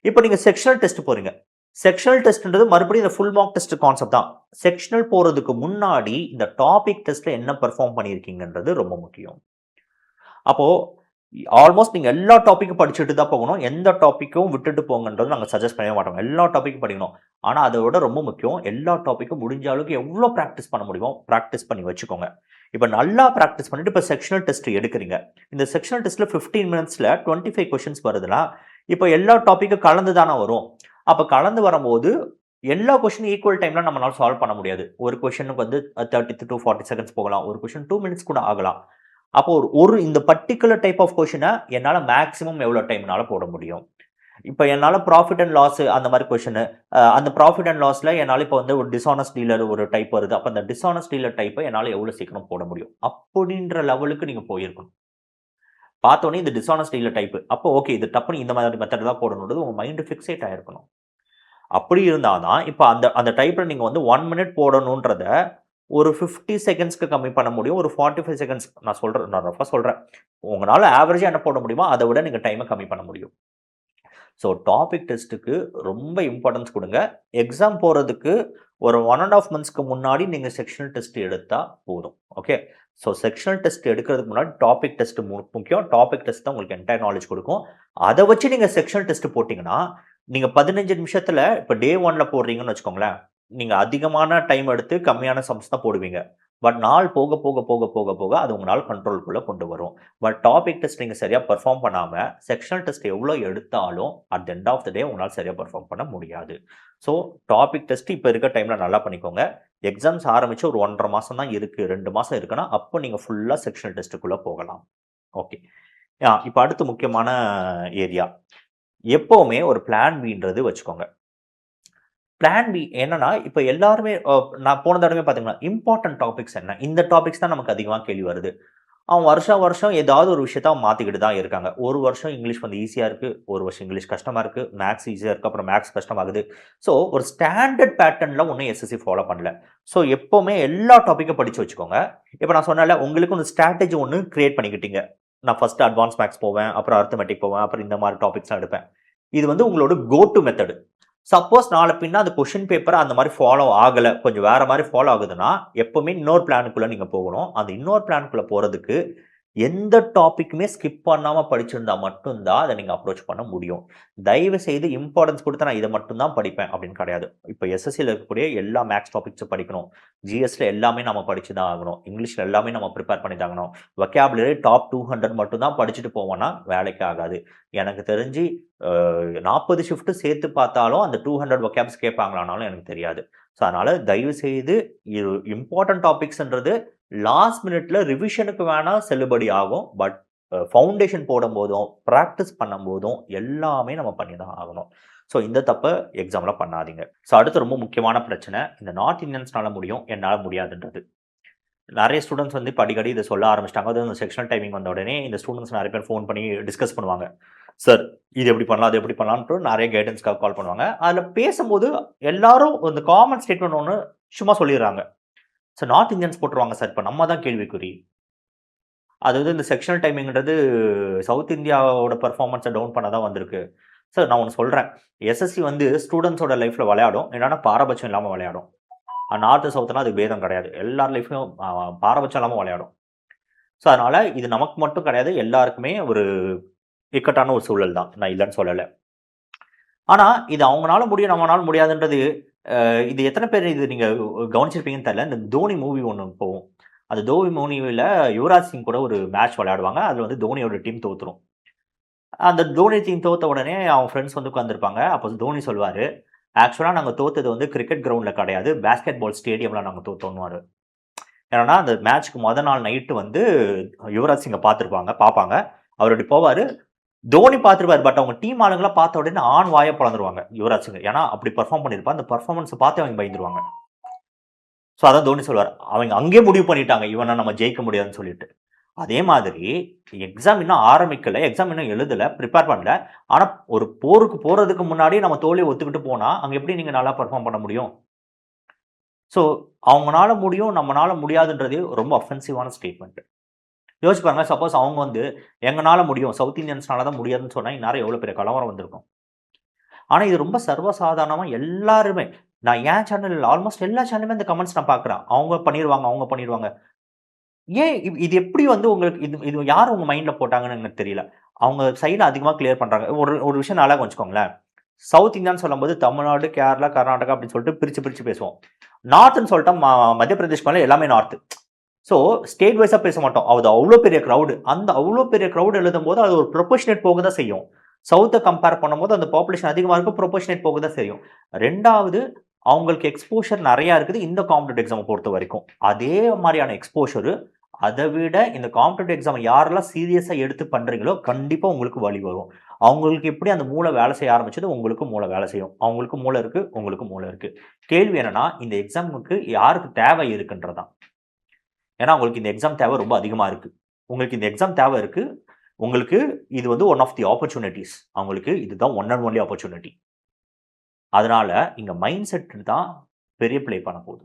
இப்போ நீங்கள் செக்ஷனல் டெஸ்ட் போகிறீங்க. செக்ஷனல் டெஸ்ட்ன்றது மறுபடியும் இந்த ஃபுல் மார்க் டெஸ்ட் கான்செப்ட் தான். செக்ஷனல் போகிறதுக்கு முன்னாடி இந்த டாபிக் டெஸ்ட்டில் என்ன பெர்ஃபார்ம் பண்ணியிருக்கீங்கன்றது ரொம்ப முக்கியம். அப்போது ஆல்மோஸ்ட் நீங்க எல்லா டாபிக்கும் படிச்சுட்டு தான் போகணும். எந்த டாபிக்கும் விட்டுட்டு போங்கன்றது நாங்க சஜெஸ்ட் பண்ணவே மாட்டோம். எல்லா டாபிக்கும் படிக்கணும். ஆனா, அத விட ரொம்ப முக்கியம், எல்லா டாபிக்கும் முடிஞ்ச அளவுக்கு எவ்ளோ பிராக்டிஸ் பண்ண முடியுமோ, பிராக்டிஸ் பண்ணி வச்சுக்கோங்க. இப்ப நல்லா பிராக்டிஸ் பண்ணிட்டு, இப்ப செக்ஷனல் டெஸ்ட் எடுக்குறீங்க. இந்த செக்ஷனல் டெஸ்ட்ல 15 மினிட்ஸ்ல 25 கொஸ்டின்ஸ் வருதுன்னா, இப்ப எல்லா டாபிக்கும் கலந்து தானே வரும். அப்ப கலந்து வரும்போது, எல்லா கொஸ்டினும் ஈக்குவல் டைம்ல நம்மளால சால்வ் பண்ண முடியாது. ஒரு கொஸ்டினுக்கு வந்து 30 to 40 செகண்ட்ஸ் போகலாம். ஒரு கொஸ்டின் 2 மினிட்ஸ் கூட ஆகலாம். அப்போ ஒரு இந்த பர்ட்டிகுலர் டைப் ஆஃப் கொஸ்டின என்னால மேக்ஸிமம் எவ்வளோ டைம்னால போட முடியும். இப்ப என்னால ப்ராஃபிட் அண்ட் லாஸ் அந்த மாரி கொஸ்டினு. அந்த ப்ராஃபிட் அண்ட் லாஸ்ல என்னால இப்ப வந்து ஒரு டிஸ்ஹானஸ்ட் டீலர் ஒரு டைப் வருது. அப்ப அந்த டிஸ்ஹானஸ்ட் டீலர் டைப்ப என்னால எவ்வளோ சீக்கிரம் போட முடியும். அப்படின்ற லெவலுக்கு நீங்க போயிருக்கணும். பார்த்தோனே இது டிஸ்ஹானஸ்ட் டீலர் டைப். அப்போ ஓகே இது டப்புன்னு இந்த மாதிரி மெத்தட் தான் போடணும்ன்றது உங்க மைண்ட் ஃபிக்ஸேட் ஆயிருக்கணும். அப்படி இருந்தா தான், இப்ப அந்த அந்த டைப்ல நீங்க வந்து 1 மினிட் போடணுன்றத ஒரு 50 செகண்ட்ஸ்க்கு கம்மி பண்ண முடியும். ஒரு 45 செகண்ட்ஸ் நான் ரஃப்பா சொல்றேன். உங்கனால ஆவரேஜா என்ன போட முடியுமோ, அத விட நீங்க டைம கம்மி பண்ண முடியும். ஸோ டாபிக் டெஸ்ட்டுக்கு ரொம்ப இம்பார்ட்டன்ஸ் குடுங்க. எக்ஸாம் போறதுக்கு ஒரு 1 1/2 மந்த்ஸ்க்கு முன்னாடி நீங்க செக்ஷனல் டெஸ்ட் எடுத்தா போதும். ஓகே. ஸோ செக்ஷனல் டெஸ்ட் எடுக்கிறதுக்கு முன்னாடி டாபிக் டெஸ்ட் முக்கியம். டாபிக் டெஸ்ட் தான் உங்களுக்கு என்டையர் நாலேட்ஜ் குடுக்கும். அத வச்சு நீங்க செக்ஷனல் டெஸ்ட் போட்டீங்கன்னா, நீங்க 15 நிமிஷத்துல இப்ப டே 1ல போடுறீங்கன்னு வச்சுக்கோங்களேன். நீங்க அதிகமான டைம் எடுத்து கம்மியான சம்ஸ் தான் போடுவீங்க. பட் நாள் போக, போக, போக, போக, போக அது உங்கனால கண்ட்ரோல்க்குள்ள கொண்டு வரும். பட் டாபிக் டெஸ்ட் நீங்க சரியா பெர்ஃபார்ம் பண்ணாம, செக்ஷனல் டெஸ்ட் எவ்வளோ எடுத்தாலும், at the end of the day உங்களால சரியா பெர்ஃபார்ம் பண்ண முடியாது. ஸோ டாபிக் டெஸ்ட் இப்ப இருக்க டைம்ல நல்லா பண்ணிக்கோங்க. எக்ஸாம்ஸ் ஆரம்பிச்சு ஒரு 1 1/2 மாசம் தான் இருக்கு. 2 மாசம் இருக்குன்னா, அப்ப நீங்க ஃபுல்லா செக்ஷனல் டெஸ்ட்டுக்குள்ள போகலாம். ஓகே. இப்ப அடுத்து முக்கியமான ஏரியா. எப்பவுமே ஒரு பிளான் பின்றது வச்சுக்கோங்க. பிளான் பி என்னன்னா, இப்ப எல்லாருமே நான் போன தடவையே பார்த்தீங்கன்னா, இம்பார்ட்டன்ட் டாபிக்ஸ் என்ன? இந்த டாபிக்ஸ் தான் நமக்கு அதிகமா கேள்வி வருது. அவன் வருஷம் வருஷம் ஏதாவது ஒரு விஷயத்த அவன் மாத்திக்கிட்டு தான் இருக்காங்க. ஒரு வருஷம் இங்கிலீஷ் வந்து ஈஸியா இருக்கு. ஒரு வருஷம் இங்கிலீஷ் கஷ்டமா இருக்கு. மேத்ஸ் ஈஸியா இருக்கு. அப்புறம் மேத்ஸ் கஷ்டமாகுது. ஸோ ஒரு ஸ்டாண்டர்ட் பேட்டர்ன்ல ஒண்ணும் எஸ்எஸ்சி ஃபாலோ பண்ணல. ஸோ எப்பவுமே எல்லா டாபிக்கும் படிச்சு வச்சுக்கோங்க. இப்ப நான் சொன்னேன்ல, உங்களுக்கு ஒரு ஸ்ட்ராட்டஜி ஒண்ணு கிரியேட் பண்ணிக்கிட்டீங்க. நான் ஃபர்ஸ்ட் அட்வான்ஸ் மேத்ஸ் போவேன். அப்புறம் அரித்மெட்டிக் போவேன். அப்புறம் இந்த மாரி டாபிக்ஸ்லாம் எடுப்பேன். இது வந்து உங்களோட கோ டூ மெத்தட். சப்போஸ் நாள பின்ன அந்த கொஸ்டின் பேப்பர் அந்த மாரி ஃபாலோ ஆகல. கொஞ்சம் வேற மாரி ஃபாலோ ஆகுதுன்னா, எப்பவுமே இன்னொரு பிளானுக்குள்ள நீங்க போகணும். அந்த இன்னொரு பிளானுக்குள்ள போறதுக்கு எந்த டாபிக்குமே ஸ்கிப் பண்ணாம படிச்சிருந்தா மட்டும் தான் அத நீங்க அப்ரோச் பண்ண முடியும். தயவு செய்து இம்பார்ட்டன்ஸ் குடுத்து நான் இத மட்டும் தான் படிப்பேன் அப்படின்னு கிடையாது. இப்ப எஸ்எஸ்சில இருக்கக்கூடிய எல்லா மேத்ஸ் டாபிக்ஸும் படிக்கணும். ஜிஎஸ்ல எல்லாமே நம்ம படிச்சு தான் ஆகணும். இங்கிலீஷ்ல எல்லாமே நம்ம பிரிப்பேர் பண்ணி தான் ஆகணும். வொக்காபுலரி டாப் 200 மட்டும் தான் படிச்சுட்டு போவோம்னா வேலைக்கு ஆகாது. எனக்கு தெரிஞ்சு 40 ஷிஃப்ட் சேர்த்து பார்த்தாலும் அந்த 200 வொக்காப்ஸ் கேட்பாங்களானாலும் எனக்கு தெரியாது. ஸோ அதனால தயவு செய்து இம்பார்ட்டன்ட் டாபிக்ஸ்ன்றது லாஸ்ட் மினிட்ல ரிவிஷனுக்கு வேணா செல்லுபடி ஆகும். பட் ஃபவுண்டேஷன் போடும்போதும், பிராக்டிஸ் பண்ணும்போதும் எல்லாமே நம்ம பண்ணி தான் ஆகணும். ஸோ இந்த தப்ப எக்ஸாம்ல பண்ணாதீங்க. ஸோ அடுத்து ரொம்ப முக்கியமான பிரச்சனை, இந்த நார்த் இந்தியன்ஸ்னால முடியும், என்னால முடியாதுன்றது. நெறைய ஸ்டூடண்ட்ஸ் வந்து இப்ப அடிக்கடி இத சொல்ல ஆரம்பிச்சுட்டாங்க. அதுவும் இந்த செக்ஷனல் டைமிங் வந்த உடனே இந்த ஸ்டூடண்ட்ஸ் நெறைய பேர் ஃபோன் பண்ணி டிஸ்கஸ் பண்ணுவாங்க. சார் இது எப்படி பண்ணலாம்? அது எப்படி பண்ணலான்ட்டு நெறைய கைடன்ஸ்க்காக கால் பண்ணுவாங்க. அதுல பேசும்போது எல்லாரும் இந்த காமன் ஸ்டேட்மெண்ட் ஒண்ணு சும்மா சொல்லிர்றாங்க. சார் நார்த் இந்தியன்ஸ் போட்டுருவாங்க சார். இப்ப நம்ம தான் கேள்விக்குறி. அதாவது இந்த செக்ஷனல் டைமிங்ன்றது சவுத் இந்தியாவோட பெர்ஃபார்மன்ஸ டவுன் பண்ண தான் வந்திருக்கு. சார் நான் ஒண்ணு சொல்றேன். எஸ்எஸ்சி வந்து ஸ்டூடண்ட்ஸோட லைஃப்ல விளையாடும். இல்லன்னா பாரபட்சம் இல்லாம விளையாடும். நார்த், சவுத்னா அதுக்கு பேதம் கிடையாது. எல்லார் லைஃப்லயும் பாரபட்சம் இல்லாம விளையாடும். ஸோ அதனால இது நமக்கு மட்டும் கிடையாது. எல்லாருக்குமே ஒரு இக்கட்டான ஒரு சூழல் தான். நான் இல்லன்னு சொல்லல. ஆனா இது அவங்கனால முடியும், நம்மனால முடியாதுன்றது இது எத்தன பேர் இது நீங்க கவனிச்சிருப்பீங்கன்னு தெரியல. இந்த தோனி மூவி ஒண்ணு போகும். அந்த தோனி மூவில யுவராஜ் சிங் கூட ஒரு மேட்ச் விளையாடுவாங்க. அதுல வந்து தோனியோட டீம் தோத்துரும். அந்த தோனி டீம் தோத்த உடனே அவன் ஃப்ரெண்ட்ஸ் வந்து உட்கார்ந்திருப்பாங்க. அப்ப தோனி சொல்வாரு, "ஆக்சுவலா நாங்க தோத்தது வந்து கிரிக்கெட் கிரவுண்ட்ல கிடையாது. பாஸ்கெட் பால் ஸ்டேடியம்ல நாங்க தோத்தோம்னுவாரு." ஏன்னா அந்த மேட்ச்க்கு மொத நாள் நைட்டு வந்து யுவராஜ் சிங்க பார்ப்பாங்க. அவரு இப்டி போவாரு. தோனி பார்த்துருப்பாரு. பட் அவங்க டீம் ஆளுங்கலாம் பார்த்த உடனே வாய பொளந்துருவாங்க யுவராஜ் சிங். ஏன்னா அப்படி பெர்ஃபார்ம் பண்ணியிருப்பார். அந்த பெர்ஃபார்மன்ஸ பார்த்து அவங்க பயந்துருவாங்க. ஸோ அதான் தோனி சொல்லுவாரு. அவங்க அங்கேயே முடிவு பண்ணிட்டாங்க. இவன நம்ம ஜெயிக்க முடியாதுன்னு சொல்லிட்டு. அதே மாதிரி எக்ஸாம் இன்னும் ஆரம்பிக்கல. எக்ஸாம் இன்னும் எழுதல. பிரிப்பேர் பண்ணல. ஆனா ஒரு போருக்கு போறதுக்கு முன்னாடி நம்ம தோல்விய ஒத்துக்கிட்டு போனா, அங்க எப்படி நீங்க நல்லா பெர்ஃபார்ம் பண்ண முடியும்? ஸோ அவங்கனால முடியும், நம்மனால முடியாதுன்றதே ரொம்ப அஃபென்சிவான ஸ்டேட்மெண்ட். யோசிச்சு பாருங்க. சப்போஸ் அவங்க வந்து எங்கனால முடியும், சவுத் இந்தியன்ஸ்னால தான் முடியாதுன்னு சொன்னா, இந்நேரம் எவ்வளோ பெரிய கலவரம் வந்திருக்கும். ஆனா இது ரொம்ப சர்வசாதாரணமா எல்லாருமே நான் என் சேனல் ஆல்மோஸ்ட் எல்லா சேனலுமே இந்த கமெண்ட்ஸ் நான் பார்க்குறேன். அவங்க பண்ணிருவாங்க. ஏன் இது எப்படி வந்து உங்களுக்கு இது இது யார் உங்க மைண்ட்ல போட்டாங்கன்னு எனக்கு தெரியல. அவங்க சைடுல அதிகமா கிளியர் பண்றாங்க. ஒரு ஒரு விஷயம் நல்லா வச்சுக்கோங்களேன். சவுத் இந்தியான்னு சொல்லும்போது தமிழ்நாடு, கேரளா, கர்நாடகா அப்படின்னு சொல்லிட்டு பிரிச்சு பிரிச்சு பேசுவோம். நார்த்ன்னு சொல்லிட்டா மத்திய பிரதேஷ் மேல எல்லாமே நார்த். ஸோ ஸ்டேட் வைஸா பேச மாட்டோம். அது அவ்வளோ பெரிய கிரவுடு. அந்த அவ்வளோ பெரிய கிரவுட் எழுதும்போது அது ஒரு ப்ரொபோர்ஷனேட் போக தான் செய்யும். சவுத்த கம்பேர் பண்ணும்போது அந்த பாப்புலேஷன் அதிகமா இருக்கும். ப்ரொபோர்ஷனேட் போக தான் செய்யும். 2வது அவங்களுக்கு எக்ஸ்போஷர் நெறையா இருக்குது இந்த காம்படிட்டிவ் எக்ஸாம பொறுத்த வரைக்கும். அதே மாரியான எக்ஸ்போஷரு அத விட இந்த காம்படிட்டிவ் எக்ஸாம் யாரெல்லாம் சீரியஸா எடுத்து பண்றீங்களோ, கண்டிப்பா உங்களுக்கு வழி வரும். அவங்களுக்கு எப்படி அந்த மூளை வேலை செய்ய ஆரம்பிச்சது, உங்களுக்கும் மூளை வேலை செய்யும். அவங்களுக்கு மூளை இருக்கு, உங்களுக்கும் மூளை இருக்கு. கேள்வி என்னன்னா, இந்த எக்ஸாமுக்கு யாருக்கு தேவை இருக்குன்றது தான். ஏன்னா, உங்களுக்கு இந்த எக்ஸாம் தேவை ரொம்ப அதிகமா இருக்கு. உங்களுக்கு இந்த எக்ஸாம் தேவை இருக்கு. உங்களுக்கு இது வந்து ஒன் ஆஃப் தி ஆப்பர்ச்சுனிட்டீஸ். அவங்களுக்கு இதுதான் ஒன் அண்ட் ஒன்லி ஆப்பர்ச்சுனிட்டி. அதனால இங்க மைண்ட் செட் தான் பெரிய ப்ளே பண்ண போகுது.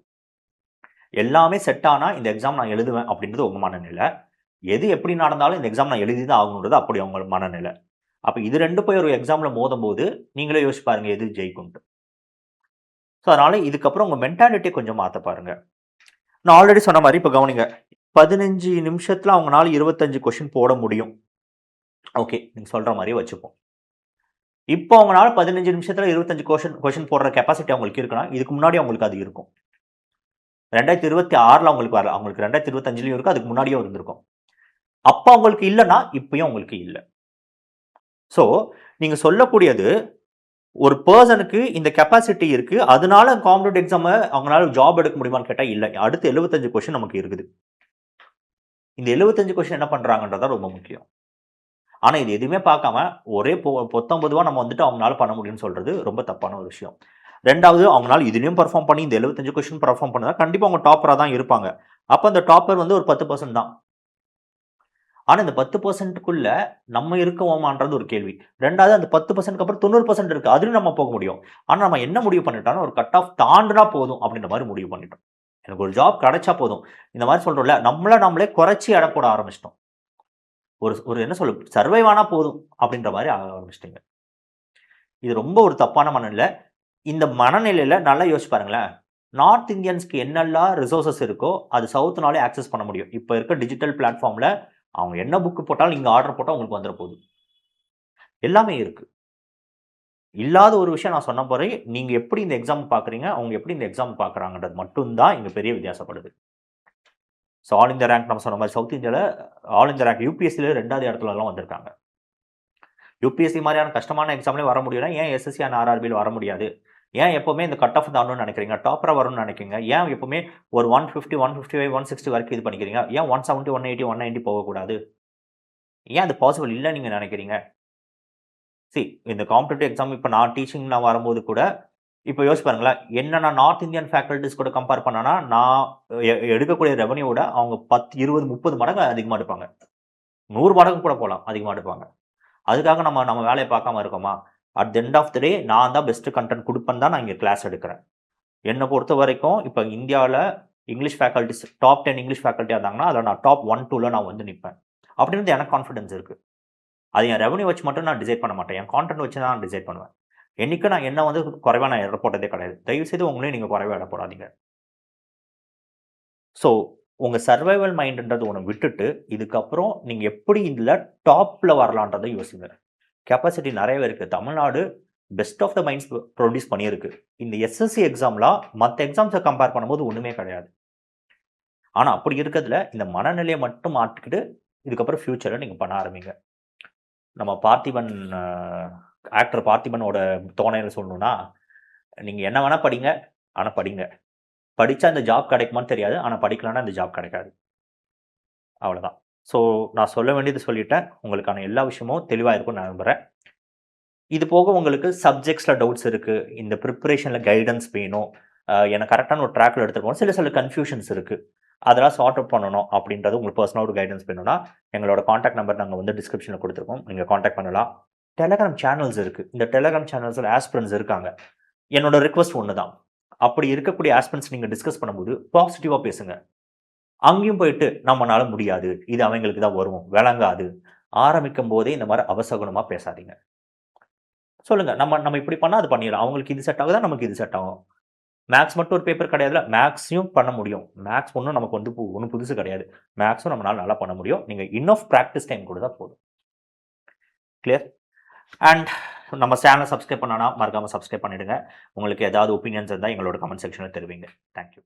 எல்லாமே செட் ஆனா இந்த எக்ஸாம் நான் எழுதுவேன் அப்படின்றது உங்க மனநிலை. எது எப்படி நடந்தாலும் இந்த எக்ஸாம் நான் எழுதி தான் ஆகணுன்றது அப்படி அவங்க மனநிலை. அப்ப இது 2 போய் ஒரு எக்ஸாம்ல மோதும்போது, நீங்களே யோசிச்சு பாருங்க எது ஜெயிக்கும்ன்ட்டு. ஸோ அதனால இதுக்கப்புறம் உங்க மென்டாலிட்டிய கொஞ்சம் மாத்த பாருங்க. நான் ஆல்ரெடி சொன்ன மாரி இப்ப கவனிங்க. 15 நிமிஷத்துல அவங்கனால 25 கொஸ்டின் போட முடியும். ஓகே. நீங்க சொல்ற மாரியே வச்சுப்போம். இப்போ அவங்கனால 15 நிமிஷத்துல 25 கொஸ்டின் போடுற கெப்பாசிட்டி அவங்களுக்கு இருக்குன்னா, இதுக்கு முன்னாடி அவங்களுக்கு அது இருக்கும். 2026ல அவங்களுக்கு வரல. அவங்களுக்கு 2025லயும் இருக்கு. அதுக்கு முன்னாடியும் இருந்திருக்கும். அப்ப அவங்களுக்கு இல்லன்னா, இப்பயும் அவங்களுக்கு இல்ல. ஸோ, நீங்க சொல்லக்கூடியது ஒரு பெர்சனுக்கு இந்த கெப்பாசிட்டி இருக்கு. அதனால காம்படிட்டிவ் எக்ஸாம அவங்களால ஜாப் எடுக்க முடியுமான்னு கேட்டா இல்ல. அடுத்து 75 கொஸ்டின் நமக்கு இருக்குது. இந்த 75 கொஸ்டின் என்ன பண்றாங்கன்றது தான் ரொம்ப முக்கியம். ஆனா இது எதுவுமே பார்க்காம ஒரே பொத்தம் பொதுவா நம்ம வந்துட்டு அவங்களால பண்ண முடியும்னு சொல்றது ரொம்ப தப்பான ஒரு விஷயம். 2வது அவங்களால இதுலயும் பெர்ஃபார்ம் பண்ணி இந்த 75 கொஸ்டின் பெர்ஃபார்ம் பண்ணா கண்டிப்பா அவங்க டாப்பரா தான் இருப்பாங்க. அப்ப அந்த டாப்பர் வந்து ஒரு 10% தான். ஆனா இந்த 10%க்குள்ள நம்ம இருக்கோமான்றது ஒரு கேள்வி. 2வது அந்த 10%க்கு அப்புறம் 90% இருக்கு. அதுலயும் நம்ம போக முடியும். ஆனா நம்ம என்ன முடிவு பண்ணிட்டோம்னா, ஒரு கட் ஆஃப் தாண்டுனா போதும் அப்படின்ற மாரி முடிவு பண்ணிட்டோம். எனக்கு ஒரு ஜாப் கிடைச்சா போதும். இந்த மாரி சொல்றோம்ல, நம்மள நாமளே குறைச்சு எடை போட ஆரம்பிச்சுட்டோம். ஒரு ஒரு என்ன சொல்ல சர்வைவ் ஆனா போதும் அப்படின்ற மாரி ஆரம்பிச்சுட்டீங்க. இது ரொம்ப ஒரு தப்பான மனநிலை. இந்த மனநிலையில நல்லா யோசிச்சு பாருங்களேன். நார்த் இந்தியன்ஸ்க்கு என்னெல்லாம் ரிசோர்ஸஸ் இருக்கோ, அது சவுத்னாலே ஆக்சஸ் பண்ண முடியும். இப்ப இருக்க டிஜிட்டல் பிளாட்ஃபார்ம்ல அவங்க என்ன புக் போட்டாலும் நீங்க ஆர்டர் போட்டா உங்களுக்கு வந்துற போகுது. எல்லாமே இருக்கு. இல்லாத ஒரு விஷயம் நான் சொன்ன போறேன். நீங்க எப்படி இந்த எக்ஸாம் பார்க்குறீங்க, அவங்க எப்படி இந்த எக்ஸாம் பார்க்குறாங்கன்றது மட்டும் தான் இங்க பெரிய வித்தியாசப்படுது. ஸோ ஆல் இந்தியா ரேங்க் நம்ம சொன்ன மாரி சவுத் இந்தியால ஆல் இந்தியா ரேங்க் யுபிஎஸ்சில 2வது இடத்துலலாம் வந்திருக்காங்க. யுபிஎஸ்சி மாரியான கஷ்டமான எக்ஸாம்லயே வர முடியும்னா, ஏன் எஸ்எஸ்சி அண்ட் ஆர்ஆர்பில வர முடியாது? ஏன் எப்பவுமே இந்த கட் ஆஃப் தாண்டணும்னு நினைக்கிறீங்க? டாப்பரா வரணும்னு நினைக்கிறீங்க? ஏன் எப்பவுமே ஒரு 150, 155, 160 வரைக்கும் இது பண்ணிக்கிறீங்க? ஏன் 170, 180, 190 போகக்கூடாது? ஏன் அது பாசிபிள் இல்லன்னு நீங்க நினைக்கிறீங்க? இந்த காம்படிட்டிவ் எக்ஸாம் இப்ப நான் டீச்சிங் வரும்போது கூட, இப்ப யோசிச்சு பாருங்களேன். என்ன நான் நார்த் இந்தியன் ஃபேக்கல்டீஸ் கூட கம்பேர் பண்ணேன்னா, நான் எடுக்கக்கூடிய ரெவென்யூவோட அவங்க 10, 20, 30 மடங்கு அதிகமா எடுப்பாங்க. 100 மடங்கு கூட போலாம். அதிகமா எடுப்பாங்க. அதுக்காக நம்ம நம்ம வேலைய பார்க்காம இருக்கோமா? At the end of the day நான் தான் பெஸ்ட் கன்டென்ட் குடுப்பேன்னு தான் நான் இங்க கிளாஸ் எடுக்கிறேன். என்ன பொறுத்தவரைக்கும் இப்ப இந்தியாவுல இங்கிலீஷ் ஃபேக்கல்டீஸ் டாப் 10 இங்கிலீஷ் ஃபேக்கல்டியா இருந்தாங்கன்னா, அதுல நான் டாப் 1, 2ல நான் வந்து நிப்பேன். அப்படின்னு எனக்கு கான்ஃபிடன்ஸ் இருக்கு. அது என் ரெவென்யூ வச்சு மட்டும் நான் டிசைட் பண்ண மாட்டேன். என் கான்டென்ட் வச்சு தான் நான் டிசைட் பண்ணுவேன். என்னைக்கும் நான் என்ன வந்து குறைவா நான் எடை போட்டதே கிடையாது. தயவு செய்து உங்களையும் நீங்க குறைவா எடை போடாதீங்க. ஸோ உங்க சர்வைவல் மைண்ட்ன்றத ஒண்ணு விட்டுட்டு, இதுக்கப்புறம் நீங்க எப்படி இதுல டாப்ல வரலான்றத யோசிங்க. கெப்பாசிட்டி நெறையவே இருக்கு. Tamil Nadu best of the minds produce பண்ணியிருக்கு. இந்த எஸ்எஸ்சி எக்ஸாம்லாம் மத்த எக்ஸாம்ஸ கம்பேர் பண்ணும்போது ஒண்ணுமே கிடையாது. ஆனா அப்படி இருக்கதுல இந்த மனநிலைய மட்டும் மாத்திக்கிட்டு, இதுக்கப்புறம் ஃபியூச்சர்ல நீங்க பண்ண ஆரம்பிங்க. நம்ம பார்த்திபன் ஆக்டர் பார்த்திபனோட தோணையில சொல்லணும்னா, நீங்க என்ன வேணா படிங்க. ஆனா படிங்க. படிச்சா இந்த ஜாப் கிடைக்குமான்னு தெரியாது. ஆனா படிக்கலன்னா இந்த ஜாப் கிடைக்காது. அவ்வளதான். ஸோ நான் சொல்ல வேண்டியது சொல்லிட்டேன். உங்களுக்கான எல்லா விஷயமும் தெளிவா இருக்கும்னு நான் நம்புறேன். இது போக உங்களுக்கு சப்ஜெக்ட்ஸ்ல டவுட்ஸ் இருக்கு. இந்த பிரிப்பரேஷன்ல கைடன்ஸ் வேணும். என்ன கரெக்ட்டான ஒரு ட்ராக்ல எடுத்துட்டு போணும். சில கன்ஃப்யூஷன்ஸ் இருக்கு. அதெல்லாம் சார்ட் அவுட் பண்ணணும் அப்படின்றது உங்களுக்கு பெர்சனலா ஒரு கைடன்ஸ் வேணும்னா, எங்களோட கான்டாக்ட் நம்பர் நாங்க வந்து டிஸ்கிரிப்ஷன்ல குடுத்துருக்கோம். நீங்க கான்டாக்ட் பண்ணலாம். டெலகிராம் சேனல்ஸ் இருக்கு. இந்த டெலகிராம் சேனல்ஸ்ல ஆஸ்பிரண்ட்ஸ் இருக்காங்க. என்னோட ரிக்வெஸ்ட் ஒண்ணு தான். அப்படி இருக்கக்கூடிய ஆஸ்பிரண்ட்ஸ் நீங்க டிஸ்கஸ் பண்ணும்போது பாசிட்டிவா பேசுங்க. அங்கேயும் போயிட்டு நம்மனால முடியாது. இது அவங்களுக்கு தான் வரும். விளங்காது. ஆரம்பிக்கும் போதே இந்த மாரி அபசகுனமா பேசாதீங்க. சொல்லுங்க. நம்ம நம்ம இப்படி பண்ணா அது பண்ணிடலாம். அவங்களுக்கு இது செட் ஆகுதா? நமக்கு இது செட் ஆகும். மேக்ஸ் மட்டும் ஒரு பேப்பர் கிடையாதுல, மேக்ஸையும் பண்ண முடியும். மேக்ஸ் ஒண்ணும் நமக்கு வந்து ஒண்ணும் புதுசு கிடையாது. மேக்ஸும் நம்மளால நல்லா பண்ண முடியும். நீங்க இன்னஃப் பிராக்டிஸ் டைம் குடுத்தா போதும். கிளியர்? அண்ட் நம்ம சேனல சப்ஸ்கிரைப் பண்ணலனா மறக்காம சப்ஸ்கிரைப் பண்ணிடுங்க. உங்களுக்கு ஏதாவது ஒப்பீனியன்ஸ் இருந்தா எங்களோட கமெண்ட் செக்ஷன்ல தெரிவிங்க. Thank you.